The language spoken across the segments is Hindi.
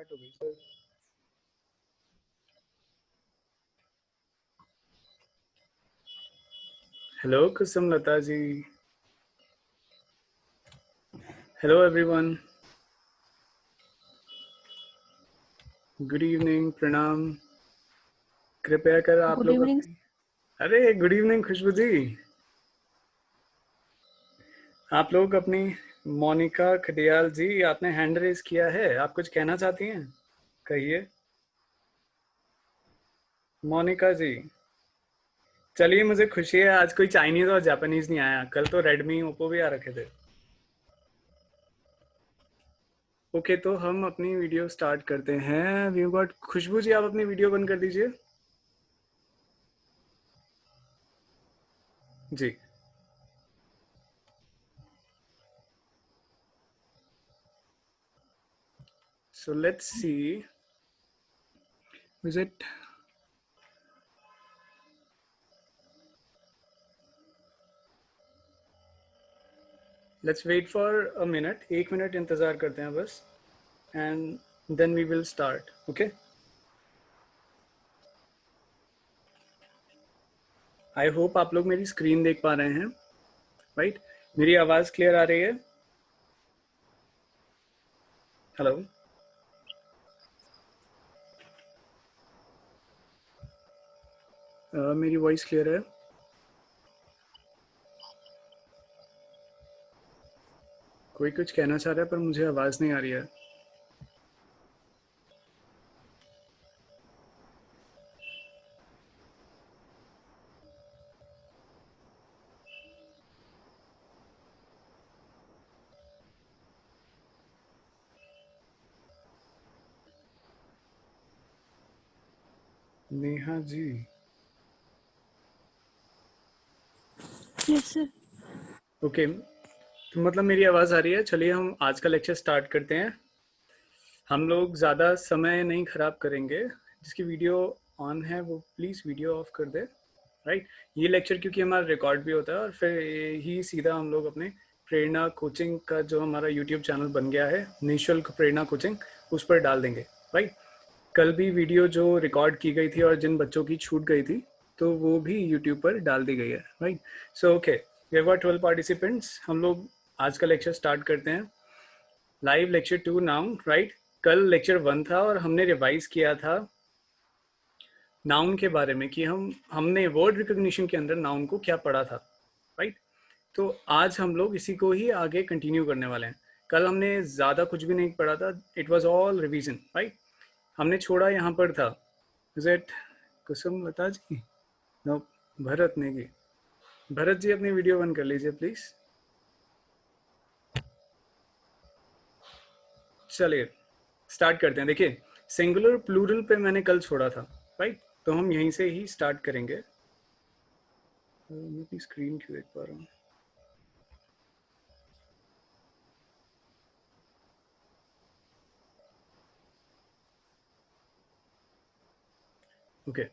स्टार्ट हो गई sir. Hello Kusum Lata ji. Hello everyone. Good evening, प्रणाम। कृपया कर आप गुड लोग इवनिंग। अपनी अरे गुड इवनिंग खुशबू जी। आप लोग अपनी मोनिका खटियाल जी, आपने हैंड रेज किया है, आप कुछ कहना चाहती हैं? कहिए मोनिका जी। चलिए, मुझे खुशी है आज कोई चाइनीज और जापानीज नहीं आया, कल तो रेडमी ओप्पो भी आ रखे थे। ओके, तो हम अपनी वीडियो स्टार्ट करते हैं। वी गॉट खुशबू जी, आप अपनी वीडियो बंद कर दीजिए जी। So let's see, is it? Let's wait for a minute, 1 minute इंतजार करते हैं बस, and then we will start. Okay, I hope आप लोग मेरी स्क्रीन देख पा रहे हैं, राइट? मेरी आवाज क्लियर आ रही है? हेलो, मेरी वॉइस क्लियर है? कोई कुछ कहना चाह रहा है पर मुझे आवाज नहीं आ रही है। Neha ji. Yes sir. Okay, तो मतलब मेरी आवाज आ रही है। चलिए हम आज का लेक्चर स्टार्ट करते हैं। हम लोग ज़्यादा समय नहीं खराब करेंगे। जिसकी वीडियो ऑन है वो प्लीज़ वीडियो ऑफ कर दे, राइट? ये लेक्चर क्योंकि हमारा रिकॉर्ड भी होता है और फिर ही सीधा हम लोग अपने प्रेरणा कोचिंग का जो हमारा यूट्यूब चैनल बन गया है, निःशुल्क प्रेरणा कोचिंग, उस पर डाल देंगे, राइट? कल भी वीडियो जो रिकॉर्ड की गई थी और जिन बच्चों की छूट गई थी, तो वो भी यूट्यूब पर डाल दी गई है, right? So okay, we have got 12 participants. हम लोग आज का लेक्चर स्टार्ट करते हैं। Live lecture 2 noun, right? कल लेक्चर 1 था और हमने रिवाइज किया था नाउन के बारे में कि हमने वर्ड रिकॉग्निशन के अंदर नाउन को क्या पढ़ा था, राइट? तो आज हम लोग इसी को ही आगे कंटिन्यू करने वाले हैं। कल हमने ज़्यादा कुछ भी नहीं पढ़ा था, it was all revision, right? हमने छोड़ा यहाँ पर था, is it Kusum Lata ji? No, Bharat Negi. Bharat ji अपनी वीडियो बंद कर लीजिए प्लीज। चलिए स्टार्ट करते हैं। देखिए, सिंगुलर प्लूरल पे मैंने कल छोड़ा था, राइट? तो हम यहीं से ही स्टार्ट करेंगे। मैं अपनी स्क्रीन क्यों देख पा रहा हूँ? ओके,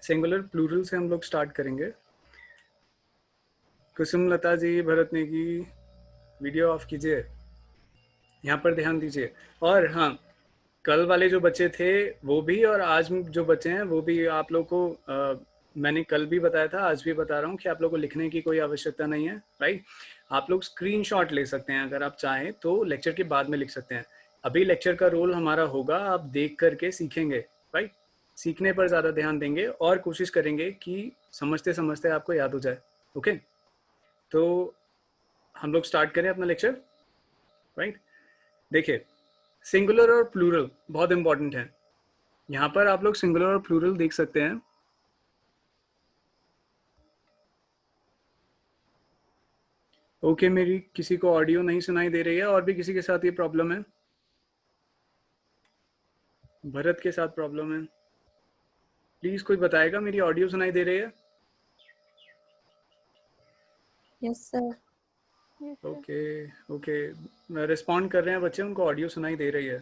सिंगुलर प्लूरल से हम लोग स्टार्ट करेंगे। कुसुम लता जी, भरत नेगी, वीडियो ऑफ कीजिए, यहाँ पर ध्यान दीजिए। और हाँ, कल वाले जो बच्चे थे वो भी और आज जो बच्चे हैं वो भी, आप लोग को मैंने कल भी बताया था, आज भी बता रहा हूँ कि आप लोग को लिखने की कोई आवश्यकता नहीं है, राइट? आप लोग स्क्रीनशॉट ले सकते हैं, अगर आप चाहें तो लेक्चर के बाद में लिख सकते हैं। अभी लेक्चर का रोल हमारा होगा, आप देख करके सीखेंगे, राइट? सीखने पर ज़्यादा ध्यान देंगे और कोशिश करेंगे कि समझते समझते आपको याद हो जाए। ओके, तो हम लोग स्टार्ट करें अपना लेक्चर, राइट? देखिए, सिंगुलर और प्लूरल बहुत इंपॉर्टेंट है। यहाँ पर आप लोग सिंगुलर और प्लूरल देख सकते हैं। ओके, मेरी किसी को ऑडियो नहीं सुनाई दे रही है और भी किसी के साथ ये प्रॉब्लम है? भरत के साथ प्रॉब्लम है? प्लीज कोई बताएगा मेरी ऑडियो सुनाई दे रही है? Yes sir. Okay, okay, respond कर रहे हैं बच्चे, उनको ऑडियो सुनाई दे रही है।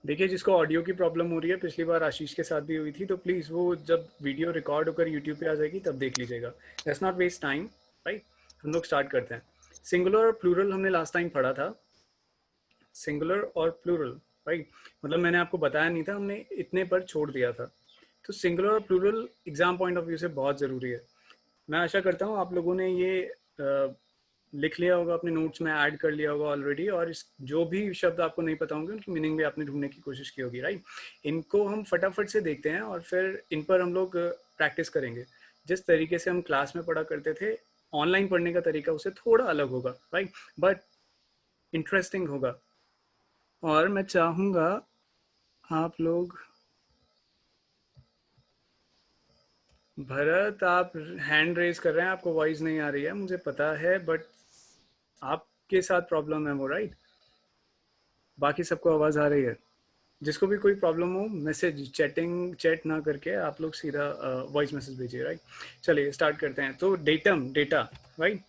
देखिए, जिसको ऑडियो की प्रॉब्लम हो रही है, पिछली बार आशीष के साथ भी हुई थी, तो प्लीज़ वो जब वीडियो रिकॉर्ड होकर यूट्यूब पे आ जाएगी तब देख लीजिएगा। Let's not waste time, right. हम लोग स्टार्ट करते हैं। सिंगुलर और प्लूरल हमने लास्ट टाइम पढ़ा था। सिंगुलर और प्लूरल, राइट। मतलब मैंने आपको बताया नहीं था, हमने इतने पर छोड़ दिया था। तो सिंगुलर और plural exam point of view से बहुत ज़रूरी है। मैं आशा करता हूँ आप लोगों ने ये लिख लिया होगा, अपने नोट्स में ऐड कर लिया होगा ऑलरेडी, और इस जो भी शब्द आपको नहीं पता होंगे उनकी मीनिंग भी आपने ढूंढने की कोशिश की होगी, राइट। इनको हम फटाफट से देखते हैं और फिर इन पर हम लोग प्रैक्टिस करेंगे। जिस तरीके से हम क्लास में पढ़ा करते थे, ऑनलाइन पढ़ने का तरीका उससे थोड़ा अलग होगा, राइट, बट इंटरेस्टिंग होगा। और मैं चाहूँगा आप लोग, भरत आप हैंड रेज कर रहे हैं, आपको वॉइस नहीं आ रही है, मुझे पता है, बट आपके साथ प्रॉब्लम है वो, राइट। बाकी सबको आवाज़ आ रही है। जिसको भी कोई प्रॉब्लम हो, मैसेज चैट ना करके आप लोग सीधा वॉइस मैसेज भेजिए, राइट। चलिए स्टार्ट करते हैं। तो डेटम डेटा, राइट।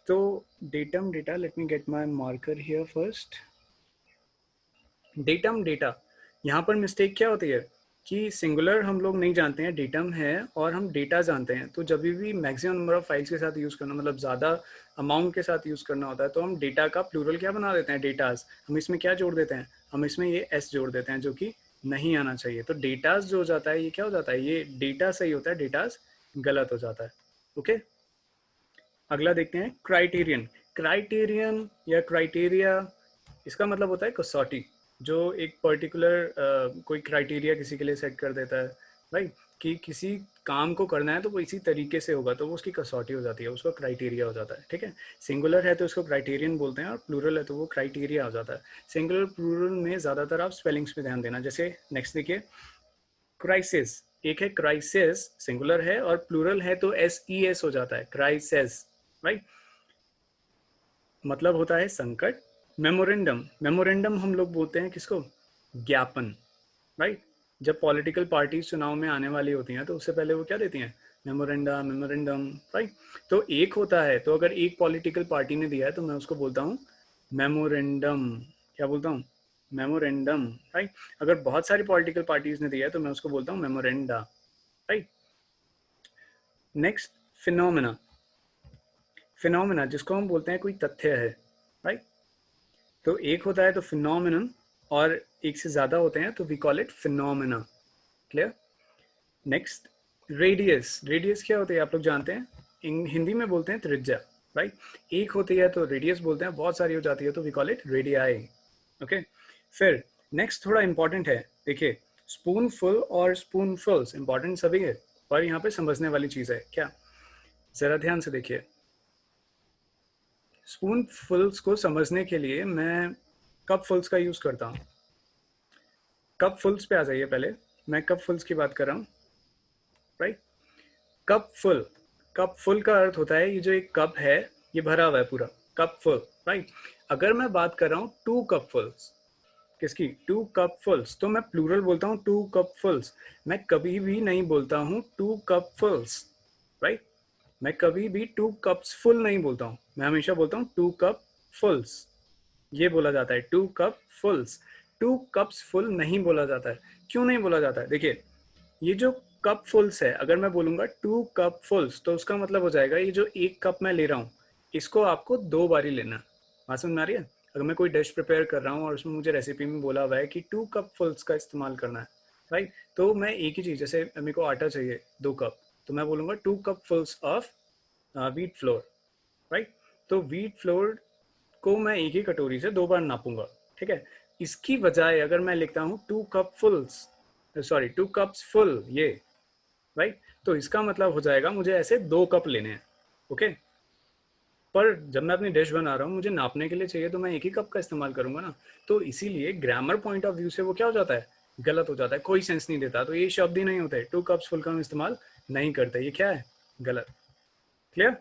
तो datum data, let me gate my marker here first. Datum data, यहाँ पर मिस्टेक क्या होती है कि सिंगुलर हम लोग नहीं जानते हैं, डेटम है, और हम डेटा जानते हैं। तो जब भी मैक्सिमम नंबर ऑफ फाइल्स के साथ यूज़ करना, मतलब ज़्यादा अमाउंट के साथ यूज़ करना होता है, तो हम डेटा का प्लूरल क्या बना देते हैं, डेटाज। हम इसमें क्या जोड़ देते हैं, हम इसमें ये एस जोड़ देते हैं, जो कि नहीं आना चाहिए। तो डेटाज जो हो जाता है, ये क्या हो जाता है, ये डेटा सही होता है, डेटाज गलत हो जाता है। ओके, अगला देखते हैं क्राइटेरियन। क्राइटेरियन या क्राइटेरिया, इसका मतलब होता है कसौटी। जो एक पर्टिकुलर कोई क्राइटेरिया किसी के लिए सेट कर देता है, राइट, कि किसी काम को करना है तो वो इसी तरीके से होगा, तो वो उसकी कसौटी हो जाती है, उसका क्राइटेरिया हो जाता है, ठीक है। सिंगुलर है तो उसको क्राइटेरियन बोलते हैं, और प्लूरल है तो वो क्राइटेरिया हो जाता है। सिंगुलर प्लूरल में ज़्यादातर आप स्पेलिंग्स पे ध्यान देना। जैसे नेक्स्ट देखिए, क्राइसिस। एक है क्राइसिस, सिंगुलर है, और प्लूरल है तो SES हो जाता है, क्राइसिस, राइट। मतलब होता है संकट। मेमोरेंडम, मेमोरेंडम हम लोग बोलते हैं किसको, ज्ञापन, राइट। जब पॉलिटिकल पार्टीज चुनाव में आने वाली होती हैं तो उससे पहले वो क्या देती हैं, मेमोरेंडा, मेमोरेंडम, राइट। तो एक होता है, तो अगर एक पॉलिटिकल पार्टी ने दिया है तो मैं उसको बोलता हूँ मेमोरेंडम। क्या बोलता हूँ, मेमोरेंडम, राइट। अगर बहुत सारी पॉलिटिकल पार्टीज ने दिया है तो मैं उसको बोलता हूँ memoranda, right. Next, phenomena. Phenomena जिसको हम बोलते हैं कोई तथ्य है, राइट। तो एक होता है तो फिनोमिनन, और एक से ज्यादा होते हैं तो we call it phenomena. Clear. Next, radius. Radius क्या होती है आप लोग जानते हैं, हिंदी में बोलते हैं त्रिज्या, राइट। एक होती है तो रेडियस बोलते हैं, बहुत सारी हो जाती है तो we call it radii. Okay, फिर नेक्स्ट थोड़ा इंपॉर्टेंट है, देखिए, स्पून फुल और स्पून फुल्स इंपॉर्टेंट सभी है, और यहाँ पे समझने वाली चीज है क्या, जरा ध्यान से देखिए। स्पून फुल्स को समझने के लिए मैं कप फुल्स का यूज करता हूँ। कप फुल्स पे आ जाइए पहले, मैं कप फुल्स की बात कर रहा हूँ, right. Cup full, cup full का अर्थ होता है ये जो एक कप है ये भरा हुआ है पूरा, कप फुल, राइट। अगर मैं बात कर रहा हूँ टू कप फुल्स, किसकी, टू कप फुल्स, तो मैं प्लूरल बोलता हूँ टू कप फुल्स। मैं कभी भी नहीं बोलता हूँ टू कप फुल्स, राइट। मैं कभी भी टू कप्स फुल नहीं बोलता हूँ, मैं हमेशा बोलता हूँ टू कप फुल्स। ये बोला जाता है two cup fulls, two cups full नहीं बोला जाता है। क्यों नहीं बोला जाता है, देखिए, ये जो कप फुल्स है, अगर मैं बोलूंगा टू कप फुल्स तो उसका मतलब हो जाएगा ये जो एक कप मैं ले रहा हूँ इसको आपको 2 बारी लेना। बात समझ में आ रही है। अगर मैं कोई डिश प्रिपेयर कर रहा हूँ और उसमें मुझे रेसिपी में बोला हुआ है कि 2 कप फुल्स का इस्तेमाल करना है, राइट, तो मैं एक ही चीज़, जैसे मेरे को आटा चाहिए 2 कप, तो मैं बोलूँगा 2 cup fulls of wheat flour, right. तो व्हीट फ्लोर को मैं एक ही कटोरी से 2 बार नापूंगा, ठीक है। इसकी बजाय अगर मैं लिखता हूँ 2 कप फुल्स, सॉरी 2 कप्स फुल, ये, राइट, तो इसका मतलब हो जाएगा मुझे ऐसे 2 कप लेने हैं, ओके। पर जब मैं अपनी डिश बना रहा हूँ मुझे नापने के लिए चाहिए तो मैं एक ही कप का इस्तेमाल करूंगा ना। तो इसीलिए ग्रामर पॉइंट ऑफ व्यू से वो क्या हो जाता है, गलत हो जाता है, कोई सेंस नहीं देता। तो ये शब्द ही नहीं होते, 2 कप्स फुल का हम इस्तेमाल नहीं करते, ये क्या है, गलत। क्लियर।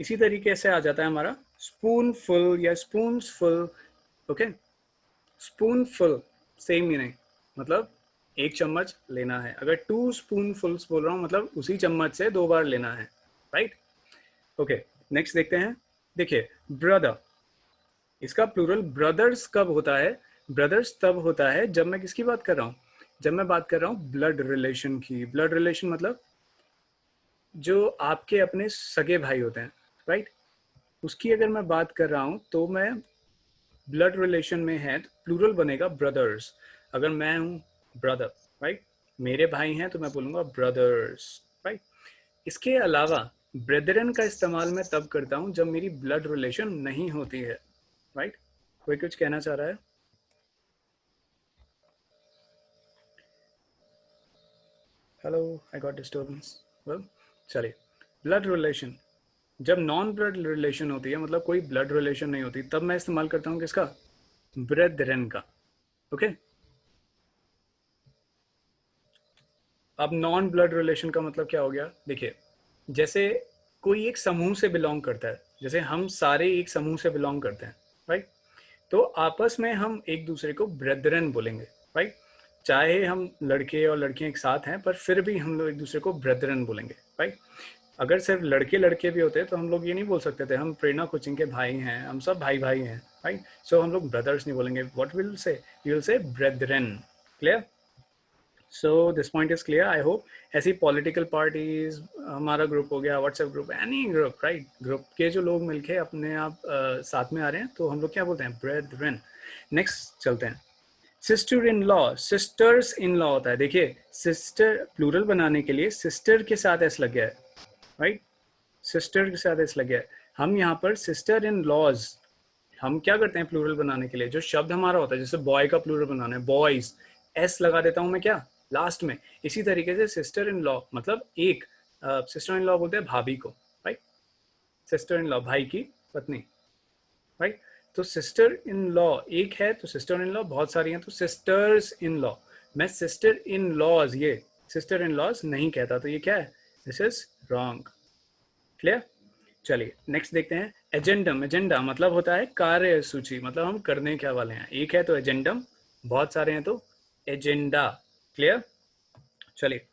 इसी तरीके से आ जाता है हमारा स्पून फुल या spoon full, okay. Spoon full same meaning, मतलब एक चम्मच लेना है। अगर 2 स्पून फुल्स बोल रहा हूँ मतलब उसी चम्मच से 2 बार लेना है, राइट। ओके, नेक्स्ट देखते हैं। देखिए, ब्रदर, इसका प्लूरल ब्रदर्स कब होता है, ब्रदर्स तब होता है जब मैं किसकी बात कर रहा हूँ, जब मैं बात कर रहा हूँ ब्लड रिलेशन की। ब्लड रिलेशन मतलब जो आपके अपने सगे भाई होते हैं, राइट, उसकी अगर मैं बात कर रहा हूँ तो मैं ब्लड रिलेशन में है तो प्लूरल बनेगा ब्रदर्स। अगर मैं हूँ ब्रदर, राइट, मेरे भाई हैं तो मैं बोलूँगा ब्रदर्स, राइट। इसके अलावा ब्रेदरन का इस्तेमाल मैं तब करता हूँ जब मेरी ब्लड रिलेशन नहीं होती है, राइट। कोई कुछ कहना चाह रहा है? Hello, I got disturbance. Well, चलिए, ब्लड रिलेशन जब नॉन ब्लड रिलेशन होती है, मतलब कोई ब्लड रिलेशन नहीं होती, तब मैं इस्तेमाल करता हूँ किसका? ब्रेदरन का। ओके, अब नॉन ब्लड रिलेशन का मतलब क्या हो गया? देखिए, जैसे कोई एक समूह से बिलोंग करता है, जैसे हम सारे एक समूह से बिलोंग करते हैं, राइट, तो आपस में हम एक दूसरे को ब्रेदरन बोलेंगे, राइट। चाहे हम लड़के और लड़कियां एक साथ हैं, पर फिर भी हम लोग एक दूसरे को ब्रेदरन बोलेंगे, राइट। अगर सिर्फ लड़के लड़के भी होते तो हम लोग ये नहीं बोल सकते थे हम प्रेरणा कोचिंग के भाई हैं, हम सब भाई भाई हैं, राइट। सो हम लोग ब्रदर्स नहीं बोलेंगे, what will say, we will say brethren. Clear? So this point is clear, I hope. ऐसी पॉलिटिकल पार्टीज, हमारा ग्रुप हो गया, WhatsApp group, any group, right, group के जो लोग मिलके अपने आप साथ में आ रहे हैं तो हम लोग क्या बोलते हैं? ब्रेदरन। नेक्स्ट चलते हैं, sister in law. Sisters in law होता है, देखिए सिस्टर प्लूरल बनाने के लिए सिस्टर के साथ एस लग गया है, राइट, सिस्टर के साथ एस लग गया है। हम यहाँ पर सिस्टर इन लॉज, हम क्या करते हैं प्लूरल बनाने के लिए, जो शब्द हमारा होता है, जैसे बॉय का प्लूरल बनाना है, बॉयज, एस लगा देता हूं मैं क्या? लास्ट में। इसी तरीके से सिस्टर इन लॉ मतलब एक, सिस्टर इन लॉ बोलते हैं भाभी को, राइट, सिस्टर इन लॉ भाई की पत्नी, राइट। तो सिस्टर इन लॉ एक है तो सिस्टर इन लॉ बहुत सारी हैं तो सिस्टर्स इन लॉ। मैं सिस्टर इन लॉज, ये सिस्टर इन लॉज नहीं कहता, तो ये क्या है? This is wrong. क्लियर? चलिए नेक्स्ट देखते हैं, एजेंडम। एजेंडा मतलब होता है कार्य सूची, मतलब हम करने क्या वाले हैं। एक है तो एजेंडम, बहुत सारे हैं तो एजेंडा। क्लियर? चलिए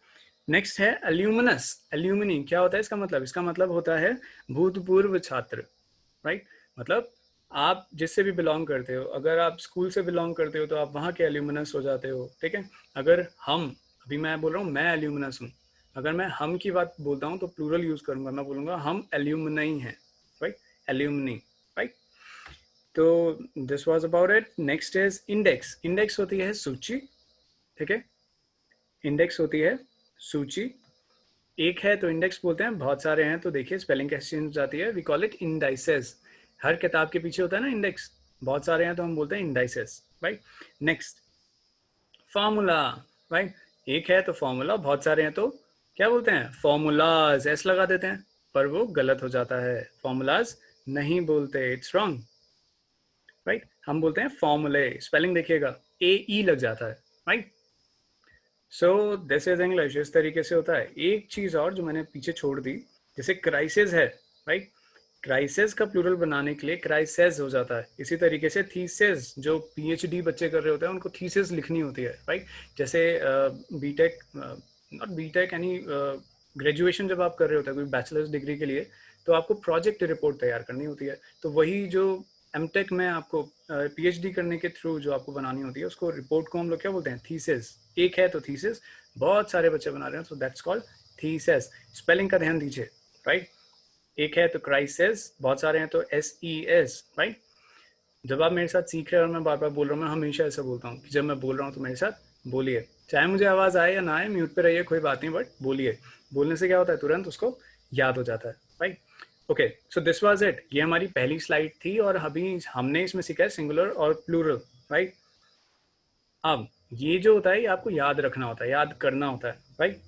नेक्स्ट है अल्यूमिनस। अल्यूमिनी क्या होता है इसका मतलब? इसका मतलब होता है भूतपूर्व छात्र, राइट। मतलब आप जिससे भी बिलोंग करते हो, अगर आप स्कूल से बिलोंग करते हो तो आप वहाँ के एल्यूमिनस हो जाते हो, ठीक है। अगर हम, अभी मैं बोल रहा हूँ मैं एल्यूमिनस हूँ, अगर मैं हम की बात बोलता हूँ तो प्लूरल यूज करूंगा, मैं बोलूंगा हम एल्यूमनाई हैं, राइट, एल्यूमनी, राइट। तो this was about it. Next is index. Index होती है सूची, ठीक है, इंडेक्स होती है सूची। एक है तो इंडेक्स बोलते हैं, बहुत सारे हैं तो देखिए स्पेलिंग कैसे चेंज हो जाती है, वी कॉल इट इंडाइसेस। हर किताब के पीछे होता है ना इंडेक्स, बहुत सारे हैं तो हम बोलते हैं indices, right. Next formula, right, एक है तो फॉर्मूला, बहुत सारे हैं तो क्या बोलते हैं? फॉर्मूलाज, एस लगा देते हैं, पर वो गलत हो जाता है, फॉर्मूलाज नहीं बोलते, इट्स रॉन्ग, राइट। हम बोलते हैं फॉर्मूले, स्पेलिंग देखिएगा ए ई लग जाता है, right. So this is English, इस तरीके से होता है। एक चीज और जो मैंने पीछे छोड़ दी, जैसे क्राइसिस है, राइट, क्राइसिस का प्लूरल बनाने के लिए क्राइसेस हो जाता है। इसी तरीके से थीसिस, जो पीएचडी बच्चे कर रहे होते हैं उनको थीसिस लिखनी होती है, राइट। जैसे बीटेक, नॉट बीटेक, यानी ग्रेजुएशन जब आप कर रहे होते हैं कोई बैचलर्स डिग्री के लिए, तो आपको प्रोजेक्ट रिपोर्ट तैयार करनी होती है, तो वही जो एमटेक में आपको पीएचडी करने के थ्रू जो आपको बनानी होती है, उसको रिपोर्ट को हम लोग क्या बोलते हैं? थीसिस। एक है तो थीसिस, बहुत सारे बच्चे बना रहे हैं तो दैट्स कॉल्ड थीसिस। स्पेलिंग का ध्यान दीजिए, राइट। एक है तो क्राइसिस, बहुत सारे हैं तो एस ई एस, राइट। जब आप मेरे साथ सीख रहे हो और मैं बार बार बोल रहा हूँ, मैं हमेशा ऐसा बोलता हूँ कि जब मैं बोल रहा हूँ तो मेरे साथ बोलिए, चाहे मुझे आवाज़ आए या ना आए, म्यूट पे रहिए कोई बात नहीं, बट बोलिए। बोलने से क्या होता है, तुरंत उसको याद हो जाता है, right. Okay, so this was it, ये हमारी पहली स्लाइड थी और अभी हमने इसमें सीखा है सिंगुलर और प्लूरल, राइट। अब ये जो होता है ये आपको याद रखना होता है, याद करना होता है, राइट।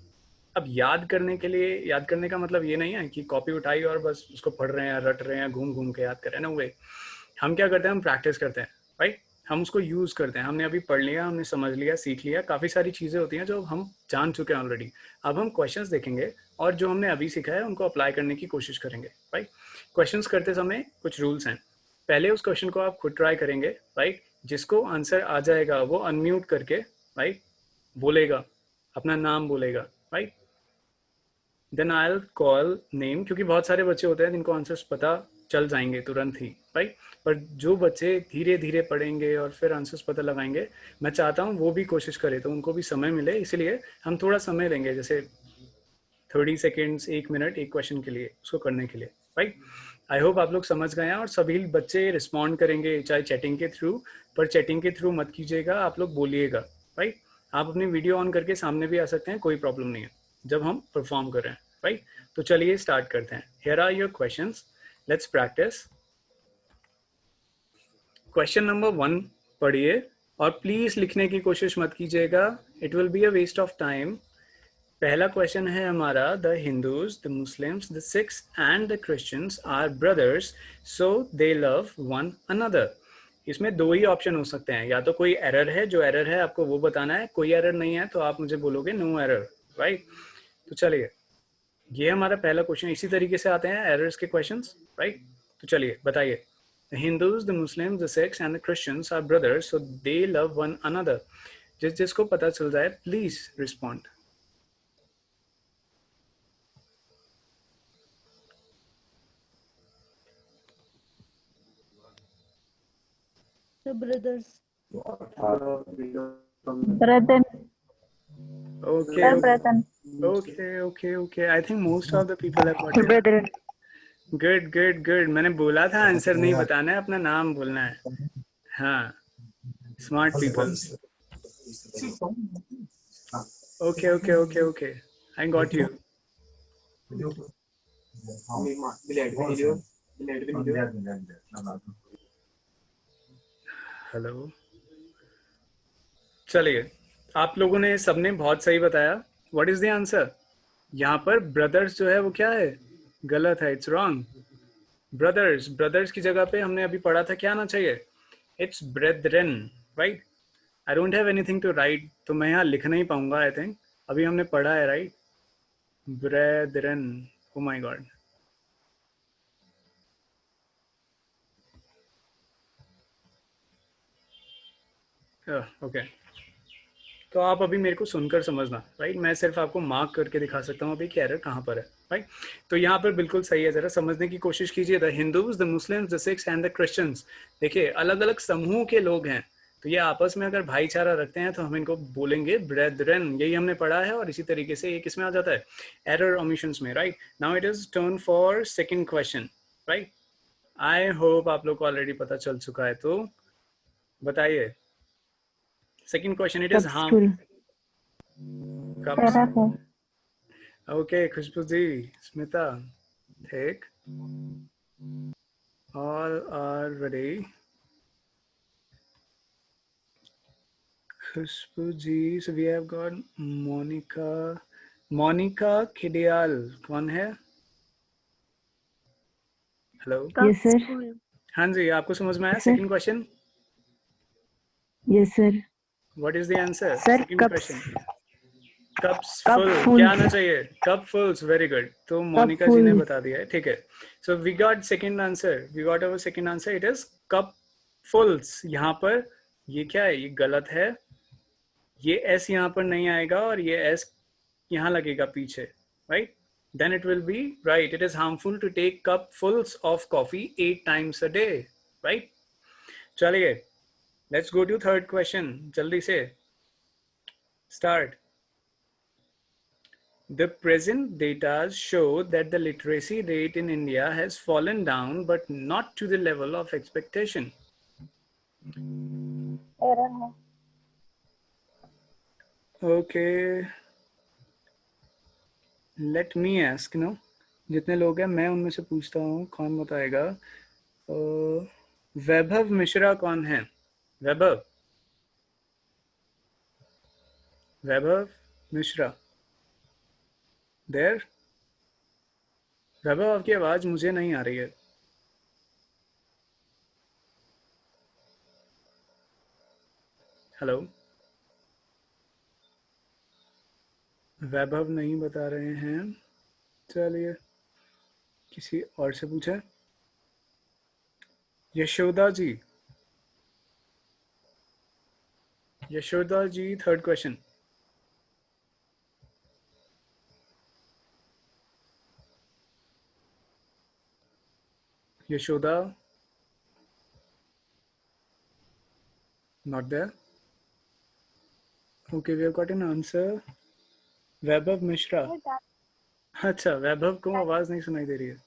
अब याद करने के लिए, याद करने का मतलब ये नहीं है कि कॉपी उठाई और बस उसको पढ़ रहे हैं, रट रहे हैं, घूम घूम के याद कर रहे हैं, ना वे। हम क्या करते हैं, हम प्रैक्टिस करते हैं, राइट। हम उसको यूज करते हैं, हमने अभी पढ़ लिया, हमने समझ लिया, सीख लिया, काफी सारी चीजें होती हैं जो हम जान चुके हैं ऑलरेडी। अब हम क्वेश्चंस देखेंगे और जो हमने अभी सीखा है उनको अप्लाई करने की कोशिश करेंगे, राइट। क्वेश्चंस करते समय कुछ रूल्स हैं। पहले उस क्वेश्चन को आप खुद ट्राई करेंगे, राइट। जिसको आंसर आ जाएगा वो अनम्यूट करके, राइट, बोलेगा, अपना नाम बोलेगा, right. Then I will call name, क्योंकि बहुत सारे बच्चे होते हैं जिनको आंसर्स पता चल जाएंगे तुरंत ही, राइट। पर जो बच्चे धीरे धीरे पढ़ेंगे और फिर आंसर्स पता लगाएंगे, मैं चाहता हूँ वो भी कोशिश करें, तो उनको भी समय मिले, इसलिए हम थोड़ा समय लेंगे, जैसे 30 सेकेंड्स, 1 मिनट एक क्वेश्चन के लिए, उसको करने के लिए, राइट। आई होप आप लोग समझ गए हैं और सभी बच्चे रिस्पॉन्ड करेंगे, चाहे चैटिंग के थ्रू, पर चैटिंग के थ्रू मत कीजिएगा, आप लोग बोलिएगा, राइट। आप अपनी वीडियो ऑन करके सामने भी आ सकते हैं, कोई प्रॉब्लम नहीं है जब हम परफॉर्म कर रहे हैं, राइट। तो चलिए स्टार्ट करते हैं। Here are your questions, let's practise. Question number 1 पढ़िए और प्लीज लिखने की कोशिश मत कीजिएगा, it will be a waste of time. पहला क्वेश्चन है हमारा, the Hindus, the Muslims, the Sikhs and the Christians are brothers, so they love one another. इसमें दो ही ऑप्शन हो सकते हैं, या तो कोई एरर है, जो एरर है आपको वो बताना है, कोई एरर नहीं है तो आप मुझे बोलोगे नो एरर, राइट। तो चलिए, ये हमारा पहला क्वेश्चन, इसी तरीके से आते हैं एरर्स के क्वेश्चंस, राइट। तो चलिए बताइए, the Hindus, the Muslims, the Sikhs and the Christians are brothers, so they love one another. जिस जिसको पता चल जाए please respond. The brothers. Brother, Okay, sir, brother, okay. I think most of the people have got it. brother. Good, good, good. मैंने बोला था आंसर नहीं बताना है, अपना नाम बोलना है। हाँ, smart people. Okay. I got you. Hello. चलिए, आप लोगों ने सबने बहुत सही बताया। What is the answer? यहाँ पर ब्रदर्स जो है वो क्या है? गलत है, इट्स रॉन्ग। ब्रदर्स, ब्रदर्स की जगह पे हमने अभी पढ़ा था, क्या आना चाहिए? It's brethren, right. I don't have anything to write, तो मैं यहाँ लिख नहीं पाऊंगा आई थिंक। अभी हमने पढ़ा है, right, brethren. Oh my God. Okay, तो आप अभी मेरे को सुनकर समझना, राइट। मैं सिर्फ आपको मार्क करके दिखा सकता हूँ अभी कि एरर कहाँ पर है, राइट। तो यहाँ पर बिल्कुल सही है, जरा समझने की कोशिश कीजिए। The Hindus, the Muslims, the Sikhs and the Christians. देखिए, अलग अलग समूह के लोग हैं, तो ये आपस में अगर भाईचारा रखते हैं तो हम इनको बोलेंगे ब्रेदरन, यही हमने पढ़ा है। और इसी तरीके से ये किसमें आ जाता है? एरर ओमिशंस में, right. Now it is turn for second question, right. I hope आप लोग को ऑलरेडी पता चल चुका है, तो बताइए। Second question, it is Cup harm. stool. Cups. Paraffin. Okay, Khushboo ji, Smita, take. All are ready. Khushboo ji, so we have got Monica. Monica Kidial, कौन है? हेलो। Yes, sir. हाँ जी, आपको समझ में आया Yes, sir. Second question? Yes, sir. What is the answer? Sir, second cups. Question. Cups Cup full, क्या fulls. आना चाहिए? Cup fulls, very good. तो Cup मोनिका जी ने fulls. बता दिया है, ठीक है। So we got second answer, we got our second answer, it is cup fulls. यहाँ पर ये क्या है? ये गलत है, ये एस यहाँ पर नहीं आएगा और ये एस यहाँ लगेगा पीछे, right. Then it will be right, it is harmful to take cup fulls of coffee 8 times a day, right. चलिए, let's go to third question, जल्दी से start. The present data show that the literacy rate in India has fallen down, but not to the level of expectation. Error है. Okay, let me ask, no? जितने लोग हैं मैं उनमें से पूछता हूँ, कौन बताएगा? वैभव मिश्रा कौन है? वैभव, वैभव मिश्रा, देर? वैभव, आपकी आवाज मुझे नहीं आ रही है। हेलो, वैभव नहीं बता रहे हैं। चलिए, किसी और से पूछे। Yashoda ji, Yashoda ji, third question. Yashoda, not there. Okay, we have got an answer. Vaibhav Mishra. अच्छा, वैभव को आवाज नहीं सुनाई दे रही है।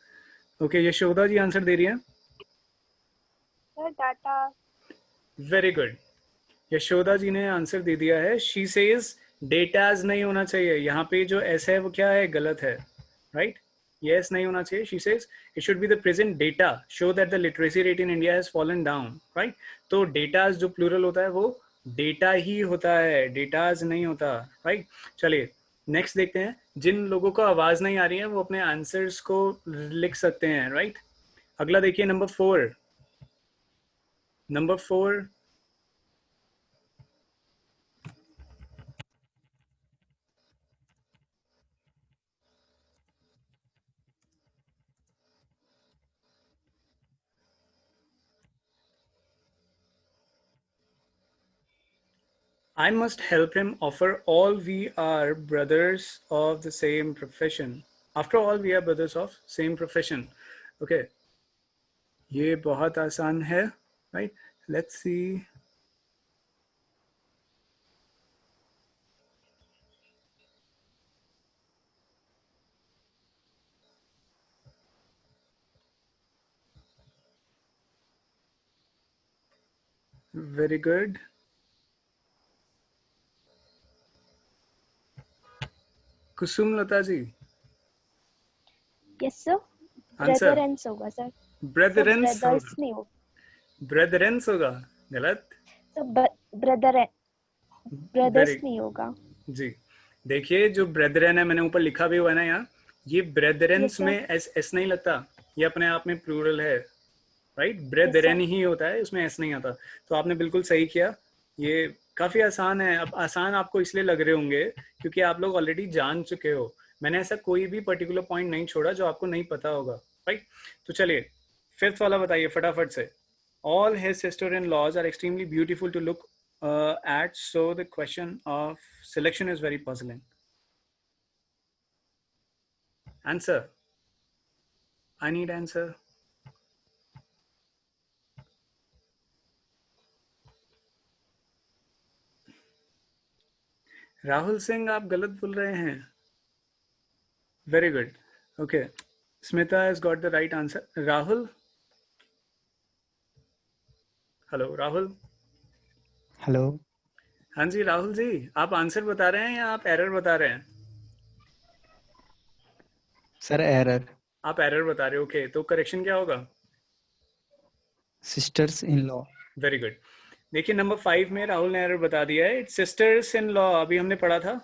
ओके, यशोदा जी आंसर दे रही है। Data. Very good, Yashoda ji ने आंसर दे दिया है। शी सेज डेटाज नहीं होना चाहिए, यहाँ पे जो एस है वो क्या है, गलत है, राइट? यस नहीं होना चाहिए। She says it should be the present data show that the literacy rate in India has fallen down, right? तो डेटाज जो प्लूरल होता है वो डेटा ही होता है, डेटाज नहीं होता, राइट? चलिए नेक्स्ट देखते हैं। जिन लोगों को आवाज नहीं आ रही है वो अपने आंसर्स को लिख सकते हैं, राइट? अगला देखिए, number 4। Number 4, I must help him, offer all we are brothers of the same profession. After all, we are brothers of same profession. Okay, ये बहुत आसान है, right? Let's see. Very good. Kusum Lata ji, yes sir. Answer brethrens होगा सर। ब्रदरेंस ब्रदर्स होगा। नहीं होगा ब्रदरेंस होगा, गलत। सर। ब्रदर ब्रदर्स वेरी नहीं होगा। जी, देखिए जो ब्रेदरन है, मैंने ऊपर लिखा भी हुआ है ना यहाँ, ये यस ब्रेदरेंस सर। में एस एस नहीं लगता, ये अपने आप में प्लूरल है, राइट? Yes sir. ब्रेदरेन ही होता है, उसमें एस नहीं आता। तो आपने बिल्कुल सही किया। ये काफी आसान है। अब आसान आपको इसलिए लग रहे होंगे क्योंकि आप लोग ऑलरेडी जान चुके हो। मैंने ऐसा कोई भी पर्टिकुलर पॉइंट नहीं छोड़ा जो आपको नहीं पता होगा, राइट? तो चलिए फिफ्थ वाला बताइए फटाफट से। All his sister in laws are extremely beautiful to look at, so the question of selection is very puzzling. Answer. I need answer. Rahul Singh, आप गलत बोल रहे हैं। Very good. Okay, Smita has got the right answer. Rahul, hello Rahul. Hello हाँ जी राहुल जी, आप आंसर बता रहे हैं या आप एरर बता रहे हैं? Sir, error. आप एरर बता रहे हो, ओके। तो करेक्शन क्या होगा? Sisters in law. Very good. देखिए नंबर 5 में राहुल ने एरर बता दिया है। इट्स सिस्टर्स इन लॉ, अभी हमने पढ़ा था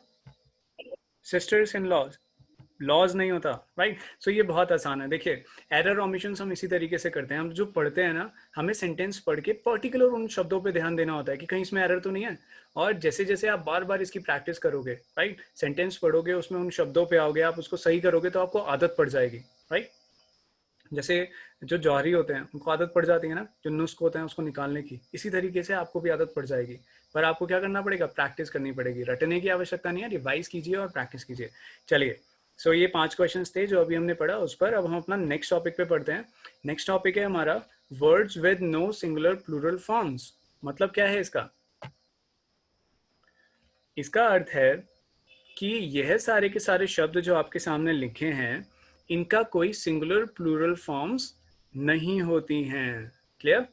सिस्टर्स इन लॉज, लॉज नहीं होता, राइट? सो ये बहुत आसान है। देखिए एरर ओमिशन हम इसी तरीके से करते हैं। हम जो पढ़ते हैं ना, हमें सेंटेंस पढ़ के पर्टिकुलर उन शब्दों पे ध्यान देना होता है कि कहीं इसमें एरर तो नहीं है। और जैसे जैसे आप बार बार इसकी प्रैक्टिस करोगे, राइट, सेंटेंस पढ़ोगे, उसमें उन शब्दों पे आओगे, आप उसको सही करोगे तो आपको आदत पड़ जाएगी, राइट? जैसे जो जौहरी होते हैं उनको आदत पड़ जाती है ना, जो नुस्ख होते हैं उसको निकालने की, इसी तरीके से आपको भी आदत पड़ जाएगी। पर आपको क्या करना पड़ेगा? प्रैक्टिस करनी पड़ेगी। रटने की आवश्यकता नहीं है, रिवाइज कीजिए और प्रैक्टिस कीजिए। चलिए, सो ये 5 क्वेश्चंस थे जो अभी हमने पढ़ा उस पर। अब हम अपना नेक्स्ट टॉपिक पे पढ़ते हैं। नेक्स्ट टॉपिक है हमारा words with no singular plural forms. मतलब क्या है इसका? इसका अर्थ है कि यह सारे के सारे शब्द जो आपके सामने लिखे हैं, इनका कोई सिंगुलर प्लूरल फॉर्म्स नहीं होती हैं। क्लियर?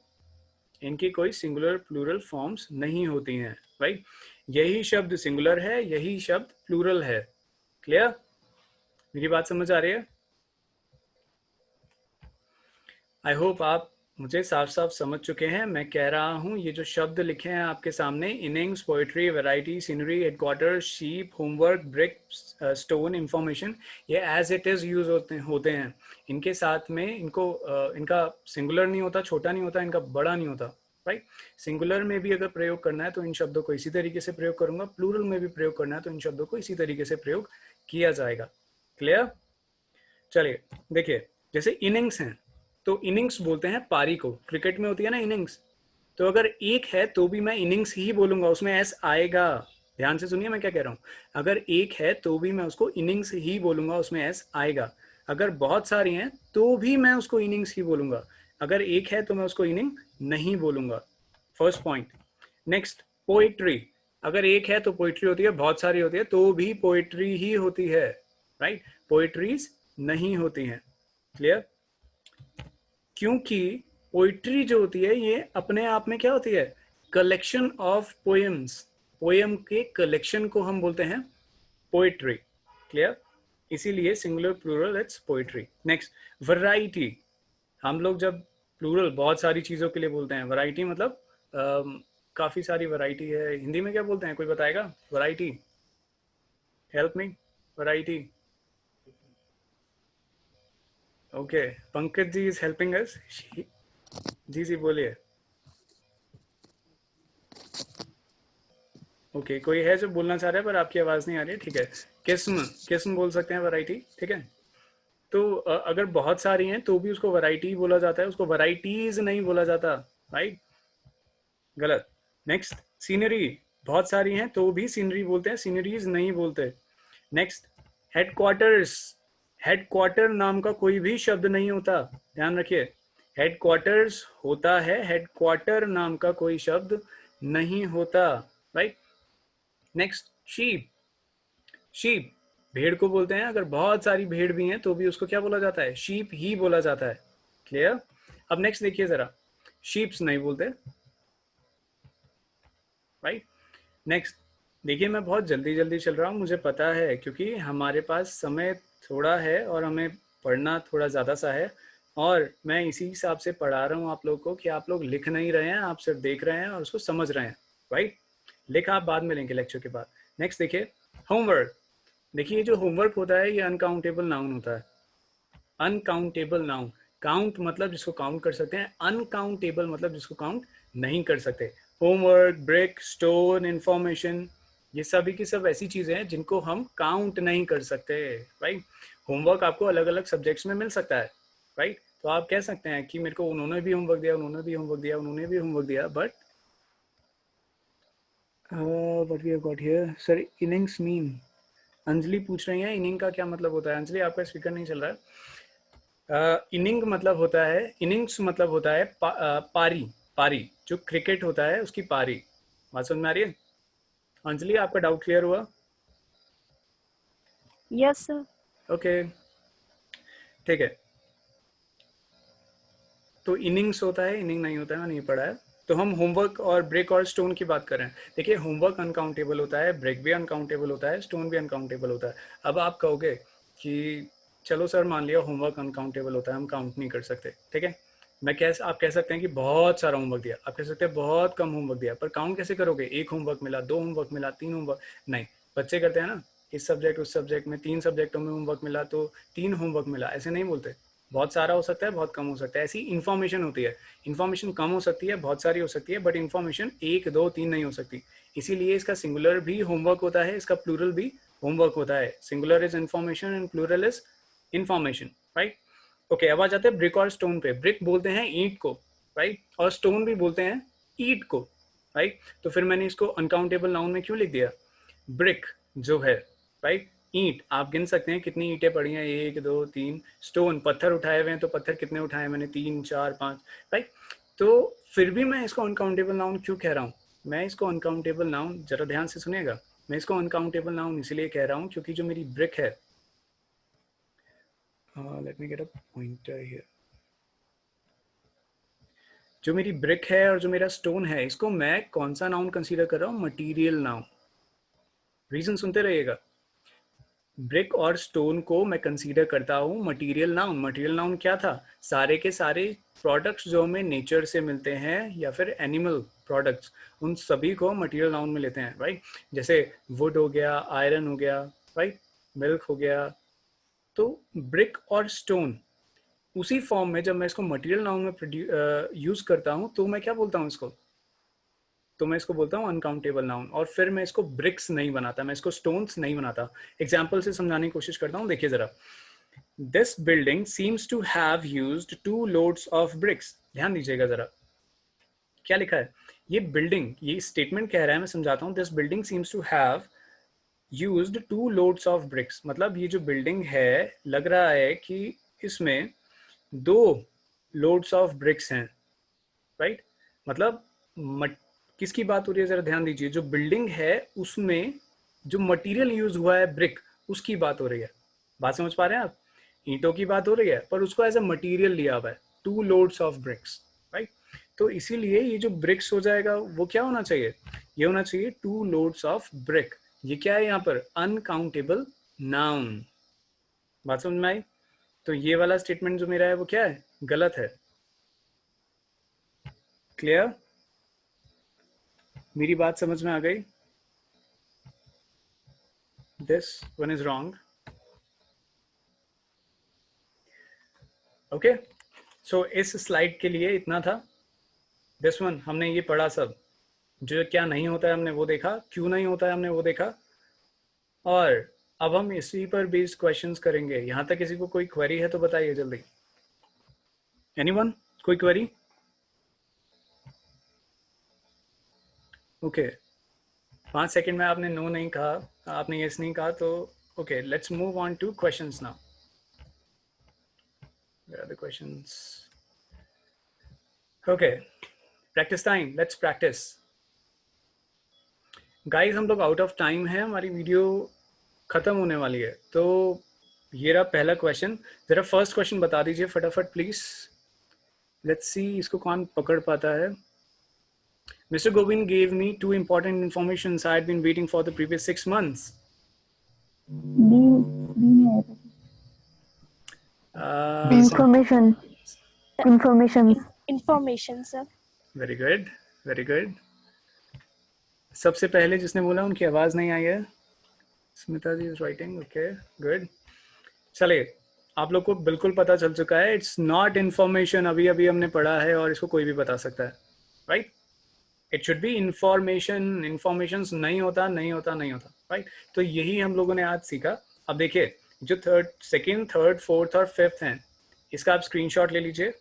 इनकी कोई सिंगुलर प्लूरल फॉर्म्स नहीं होती हैं, राइट? यही शब्द सिंगुलर है, यही शब्द प्लूरल है। क्लियर? मेरी बात समझ आ रही है? आई होप आप मुझे साफ साफ समझ चुके हैं। मैं कह रहा हूँ ये जो शब्द लिखे हैं आपके सामने, innings, poetry, variety, scenery, headquarter, sheep, homework, brick, stone, information, ये एज इट इज यूज होते हैं। इनके साथ में इनका सिंगुलर नहीं होता, छोटा नहीं होता, इनका बड़ा नहीं होता, राइट? सिंगुलर में भी अगर प्रयोग करना है तो इन शब्दों को इसी तरीके से प्रयोग करूंगा, प्लूरल में भी प्रयोग करना है तो इन शब्दों को इसी तरीके से प्रयोग किया जाएगा। क्लियर? चलिए देखिए, जैसे इनिंग्स हैं तो इनिंग्स बोलते हैं पारी को। क्रिकेट में होती है ना इनिंग्स, तो अगर एक है तो भी मैं इनिंग्स ही बोलूंगा, उसमें एस आएगा। ध्यान से सुनिए मैं क्या कह रहा हूं। अगर एक है तो भी मैं उसको इनिंग्स ही बोलूंगा, उसमें एस आएगा। अगर बहुत सारी हैं तो भी मैं उसको इनिंग्स ही बोलूंगा, अगर एक है तो मैं उसको इनिंग नहीं बोलूंगा। First point. Next, poetry. अगर एक है तो पोइट्री होती है, बहुत सारी होती है तो भी पोइट्री ही होती है, राइट? पोइट्रीज नहीं होती हैं। क्लियर? क्योंकि पोइट्री जो होती है ये अपने आप में क्या होती है? Collection of poems. पोएम के कलेक्शन को हम बोलते हैं पोइट्री। क्लियर? इसीलिए singular plural it's poetry. Next, variety. हम लोग जब प्लूरल बहुत सारी चीजों के लिए बोलते हैं, वैरायटी मतलब काफी सारी वैरायटी है। हिंदी में क्या बोलते हैं, कोई बताएगा? Variety, help me. Variety. Okay, Pankaj ji is helping us. जी जी बोलिए। ओके, कोई है जो बोलना चाह रहा है पर आपकी आवाज नहीं आ रही है, ठीक है। किस्म, किस्म बोल सकते हैं, वैरायटी, ठीक है। तो अगर बहुत सारी हैं तो भी उसको वैरायटी बोला जाता है, उसको वैरायटीज नहीं बोला जाता, राइट? गलत। Next, scenery. बहुत सारी हैं तो भी सीनरी बोलते हैं, सीनरीज नहीं बोलते। Next, headquarters. हेडक्वार्टर नाम का कोई भी शब्द नहीं होता, ध्यान रखिए। हेडक्वार्टर्स होता है, हेडक्वार्टर नाम का कोई शब्द नहीं होता, राइट? Next, sheep. शीप भेड़ को बोलते हैं, अगर बहुत सारी भेड़ भी हैं तो भी उसको क्या बोला जाता है? शीप ही बोला जाता है। क्लियर? अब नेक्स्ट देखिए जरा, शीप्स नहीं बोलते, राइट? नेक्स्ट देखिए, मैं बहुत जल्दी जल्दी चल रहा हूँ, मुझे पता है, क्योंकि हमारे पास समय थोड़ा है और हमें पढ़ना थोड़ा ज़्यादा सा है, और मैं इसी हिसाब से पढ़ा रहा हूँ आप लोग को कि आप लोग लिख नहीं रहे हैं, आप सिर्फ देख रहे हैं और उसको समझ रहे हैं, राइट? लिख आप बाद में लेंगे लेक्चर के बाद। नेक्स्ट देखिए, होमवर्क। देखिए, ये जो होमवर्क होता है ये अनकाउंटेबल नाउन होता है। Uncountable noun. काउंट मतलब जिसको काउंट कर सकते हैं, अनकाउंटेबल मतलब जिसको काउंट नहीं कर सकते। होमवर्क, ब्रेक, स्टोन, इंफॉर्मेशन, ये सभी की सब ऐसी चीजें हैं जिनको हम काउंट नहीं कर सकते, राइट? होमवर्क आपको अलग अलग सब्जेक्ट्स में मिल सकता है, राइट? तो आप कह सकते हैं कि मेरे को उन्होंने भी होमवर्क दिया, उन्होंने भी होमवर्क दिया, उन्होंने भी होमवर्क दिया, but what we have got here, sir, innings mean. Anjali पूछ रही है इनिंग का क्या मतलब होता है। अंजलि, आपका स्पीकर नहीं चल रहा है। इनिंग मतलब होता है, इनिंग्स मतलब होता है पारी। पारी जो क्रिकेट होता है उसकी पारी। बात समझ में आ रही है? अंजलि, आपका डाउट क्लियर हुआ? Yes sir. ओके, ठीक है। तो इनिंग्स होता है, इनिंग नहीं होता है, नहीं पढ़ा है। तो हम होमवर्क और ब्रेक और स्टोन की बात कर रहे हैं। देखिए, होमवर्क अनकाउंटेबल होता है, ब्रेक भी अनकाउंटेबल होता है, स्टोन भी अनकाउंटेबल होता है। अब आप कहोगे कि चलो सर, मान लिया होमवर्क अनकाउंटेबल होता है, हम काउंट नहीं कर सकते, ठीक है। आप कह सकते हैं कि बहुत सारा होमवर्क दिया, आप कह सकते हैं बहुत कम होमवर्क दिया, पर काउंट कैसे करोगे? एक होमवर्क मिला, दो होमवर्क मिला, तीन होमवर्क नहीं। बच्चे करते हैं ना, इस सब्जेक्ट उस सब्जेक्ट में 3 सब्जेक्टों में होमवर्क मिला तो 3 होमवर्क मिला, ऐसे नहीं बोलते। बहुत सारा हो सकता है, बहुत कम हो सकता है, ऐसी इन्फॉर्मेशन होती है। इन्फॉर्मेशन कम हो सकती है, बहुत सारी हो सकती है, बट इन्फॉर्मेशन 1, 2, 3 नहीं हो सकती। इसीलिए इसका सिंगुलर भी होमवर्क होता है, इसका प्लूरल भी होमवर्क होता है। Singular is information and plural is information, right? Okay, अब आ जाते हैं ब्रिक और स्टोन पे। ब्रिक बोलते हैं ईंट को, राइट? और स्टोन भी बोलते हैं ईंट को, राइट? तो फिर मैंने इसको अनकाउंटेबल नाउन में क्यों लिख दिया? ब्रिक जो है, राइट, ईंट, आप गिन सकते हैं कितनी ईंटें पड़ी हैं, 1, 2, 3। स्टोन, पत्थर उठाए हुए हैं, तो पत्थर कितने उठाए मैंने? 3, 4, 5, राइट? तो फिर भी मैं इसको अनकाउंटेबल नाउन क्यों कह रहा हूँ? मैं इसको अनकाउंटेबल नाउन, जरा ध्यान से सुनिएगा, मैं इसको अनकाउंटेबल नाउन इसलिए कह रहा हूँ क्योंकि जो मेरी ब्रिक है, let me get a pointer here. जो मेरी ब्रिक है और जो मेरा स्टोन है, इसको मैं कौन सा नाउन कंसीडर कर रहा हूँ? Material noun. रीजन सुनते रहिएगा। ब्रिक और स्टोन को मैं कंसीडर करता हूँ मटेरियल नाउन। मटेरियल नाउन क्या था? सारे के सारे प्रोडक्ट्स जो हमें नेचर से मिलते हैं या फिर एनिमल प्रोडक्ट्स, उन सभी को मटेरियल नाउन में लेते हैं, राइट? जैसे वुड हो गया, आयरन हो गया, राइट, मिल्क हो गया। तो ब्रिक और स्टोन उसी फॉर्म में जब मैं इसको मटेरियल नाउन में यूज करता हूँ तो मैं क्या बोलता हूँ इसको? तो मैं इसको बोलता हूँ अनकाउंटेबल नाउन। और फिर मैं इसको ब्रिक्स नहीं बनाता, मैं इसको स्टोन्स नहीं बनाता। एग्जाम्पल से समझाने की कोशिश करता हूँ, देखिए जरा। This building seems to have used 2 loads of bricks. ध्यान दीजिएगा जरा, क्या लिखा है? ये बिल्डिंग, ये स्टेटमेंट कह रहा है, मैं समझाता हूँ। This building seems to have used 2 loads of bricks, मतलब ये जो बिल्डिंग है लग रहा है कि इसमें 2 loads of bricks हैं, राइट? मतलब किसकी बात हो रही है जरा ध्यान दीजिए, जो बिल्डिंग है उसमें जो मटेरियल यूज हुआ है ब्रिक, उसकी बात हो रही है। बात समझ पा रहे हैं आप? ईंटों की बात हो रही है पर उसको एज अ मटेरियल लिया हुआ है, 2 loads of bricks, राइट? तो इसीलिए ये जो ब्रिक्स हो जाएगा वो क्या होना चाहिए, ये होना चाहिए 2 loads of brick। ये क्या है यहाँ पर, अनकाउंटेबल नाउन। बात समझ में आई? तो ये वाला स्टेटमेंट जो मेरा है वो क्या है, गलत है। क्लियर? मेरी बात समझ में आ गई? This one is wrong. Okay, so इस स्लाइड के लिए इतना था। दिस वन हमने ये पढ़ा सब, जो क्या नहीं होता है हमने वो देखा, क्यों नहीं होता है हमने वो देखा, और अब हम इसी पर बेस्ड क्वेश्चंस करेंगे। यहाँ तक किसी को कोई क्वेरी है तो बताइए जल्दी। एनीवन, कोई क्वेरी? ओके, 5 सेकंड में आपने नो नहीं कहा, आपने यस नहीं कहा, तो okay, let's move on two questions now. Where are the questions? Okay, practice time. Let's practice. Guys, हम लोग आउट ऑफ टाइम है, हमारी वीडियो खत्म होने वाली है। तो ये रहा पहला क्वेश्चन, जरा फर्स्ट क्वेश्चन बता दीजिए फटाफट प्लीज। लेट्स सी इसको कौन पकड़ पाता है। Mr. Govind gave me 2 important informations I had been waiting for the previous 6 months. Information. Information, sir. Very good, very good. सबसे पहले जिसने बोला उनकी आवाज नहीं आई है। स्मिता जी इज राइटिंग, ओके गुड। चलिए, आप लोग को बिल्कुल पता चल चुका है, इट्स नॉट इंफॉर्मेशन। अभी अभी हमने पढ़ा है और इसको कोई भी बता सकता है, right? It should be information. Information नहीं होता, नहीं होता, नहीं होता, राइट? तो यही हम लोगों ने आज सीखा। अब देखिए, जो सेकंड, थर्ड, फोर्थ और फिफ्थ हैं, इसका आप स्क्रीनशॉट ले लीजिए।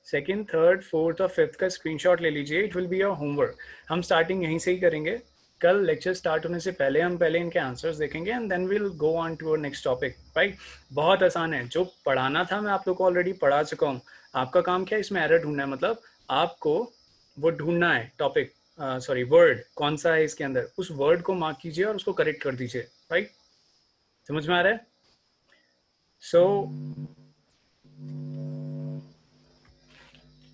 सेकंड, थर्ड, फोर्थ और फिफ्थ का स्क्रीनशॉट ले लीजिए। It will be your homework. हम स्टार्टिंग यहीं से ही करेंगे। कल लेक्चर स्टार्ट होने से पहले हम पहले इनके आंसर्स देखेंगे and then will go on to our next topic, right? बहुत आसान है, जो पढ़ाना था मैं आप लोग को ऑलरेडी पढ़ा चुका हूँ। आपका काम क्या है, इसमें एरर ढूंढना है। मतलब आपको वो ढूंढना है टॉपिक, सॉरी वर्ड कौन सा है इसके अंदर, उस वर्ड को मार्क कीजिए और उसको करेक्ट कर दीजिए, राइट? समझ में आ रहा है? सो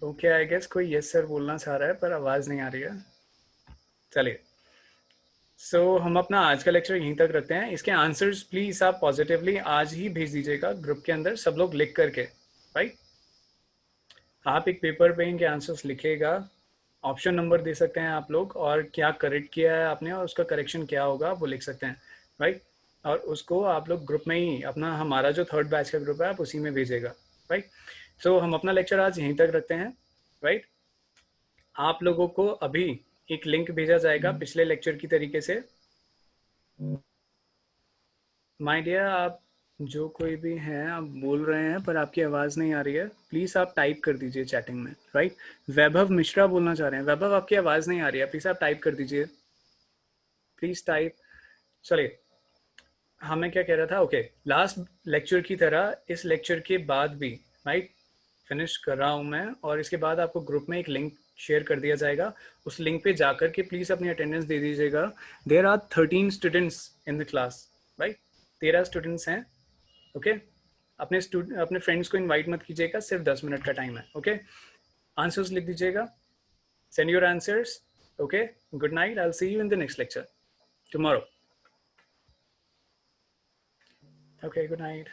ओके, आई गेस कोई यस सर बोलना चाह रहा है पर आवाज नहीं आ रही है। चलिए, सो हम अपना आज का लेक्चर यहीं तक रखते हैं। इसके आंसर्स प्लीज आप पॉजिटिवली आज ही भेज दीजिएगा ग्रुप के अंदर, सब लोग लिख करके, राइट? आप एक पेपर पे इनके आंसर्स लिखिएगा, ऑप्शन नंबर दे सकते हैं आप लोग, और क्या करेक्ट किया है आपने और उसका करेक्शन क्या होगा वो लिख सकते हैं, राइट? और उसको आप लोग ग्रुप में ही अपना, हमारा जो थर्ड बैच का ग्रुप है आप उसी में भेजेगा, राइट? तो हम अपना लेक्चर आज यहीं तक रखते हैं, राइट? आप लोगों को अभी एक लिंक भेजा जाएगा पिछले लेक्चर की तरीके से। माय डियर, आप जो कोई भी हैं, आप बोल रहे हैं पर आपकी आवाज़ नहीं आ रही है, प्लीज़ आप टाइप कर दीजिए चैटिंग में, राइट? वैभव मिश्रा बोलना चाह रहे हैं। वैभव, आपकी आवाज़ नहीं आ रही है, प्लीज़ आप टाइप कर दीजिए, प्लीज़ टाइप। चलिए, हमें क्या कह रहा था, ओके, लास्ट लेक्चर की तरह इस लेक्चर के बाद भी, राइट, फिनिश कर रहा हूँ मैं, और इसके बाद आपको ग्रुप में एक लिंक शेयर कर दिया जाएगा। उस लिंक पे जाकर के प्लीज़ अपनी अटेंडेंस दे दीजिएगा। There are 13 students in the class, right? 13 students हैं, ओके? अपने फ्रेंड्स को इनवाइट मत कीजिएगा, सिर्फ 10 मिनट का टाइम है, ओके? आंसर्स लिख दीजिएगा, send your answers, okay? Good night, I will see you in the next lecture tomorrow. Okay, good night.